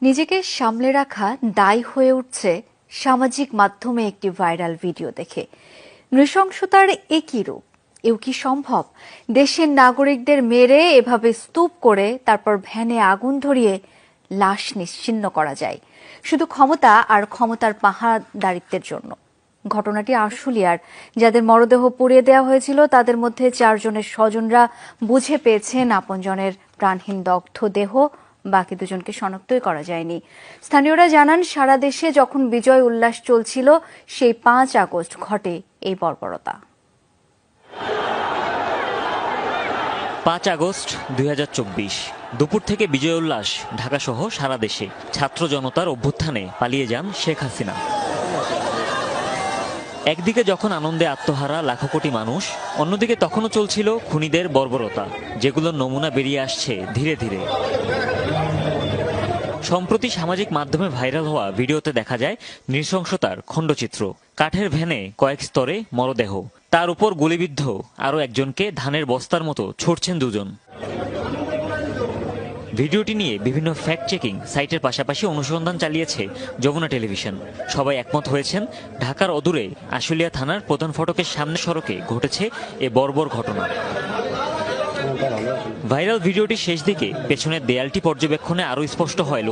নিজেকে সামলে রাখা দায় হয়ে উঠছে সামাজিক মাধ্যমে একটি ভাইরাল ভিডিও দেখে। নৃশংসতার একই রূপ। এও কি সম্ভব? দেশের নাগরিকদের মেরে এভাবে স্তূপ করে তারপর ভ্যানে আগুন ধরিয়ে লাশ নিশ্চিহ্ন করা যায় শুধু ক্ষমতা আর ক্ষমতার পাহারাদারিত্বের জন্য। ঘটনাটি আশুলিয়ার। যাদের মরদেহ পুড়িয়ে দেওয়া হয়েছিল তাদের মধ্যে 4 জনের স্বজনরা বুঝে পেয়েছেন আপনজনের প্রাণহীন দগ্ধ দেহ, বাকি 2 জনকে শনাক্তই করা যায়নি। স্থানীয়রা জানান, সারা দেশে যখন বিজয় উল্লাস চলছিল সেই 5 আগস্ট ঘটে এই বর্বরতা। 5 আগস্ট 2024 দুপুর থেকে বিজয় উল্লাস ঢাকাসহ সারা দেশে। ছাত্র জনতার অভ্যুত্থানে পালিয়ে যান শেখ হাসিনা। একদিকে যখন আনন্দে আত্মহারা লাখো কোটি মানুষ, অন্যদিকে তখনও চলছিল খুনিদের বর্বরতা, যেগুলোর নমুনা বেরিয়ে আসছে ধীরে ধীরে। সম্প্রতি সামাজিক মাধ্যমে ভাইরাল হওয়া ভিডিওতে দেখা যায় নৃশংসতার খণ্ডচিত্র। কাঠের ভ্যানে কয়েক স্তরে মরদেহ, তার উপর গুলিবিদ্ধ আরও একজনকে ধানের বস্তার মতো ছুটছেন 2 জন। ভিডিওটি নিয়ে বিভিন্ন ফ্যাক্ট চেকিং সাইটের পাশাপাশি অনুসন্ধান চালিয়েছে যমুনা টেলিভিশন। সবাই একমত হয়েছেন, ঢাকার অদূরে আশুলিয়া থানার প্রধান ফটকের সামনে সড়কে ঘটেছে এ বর্বর ঘটনা। ভাইরাল ভিডিওটির শেষ দিকে পেছনের দেয়ালটি পর্যবেক্ষণে আরও স্পষ্ট হয়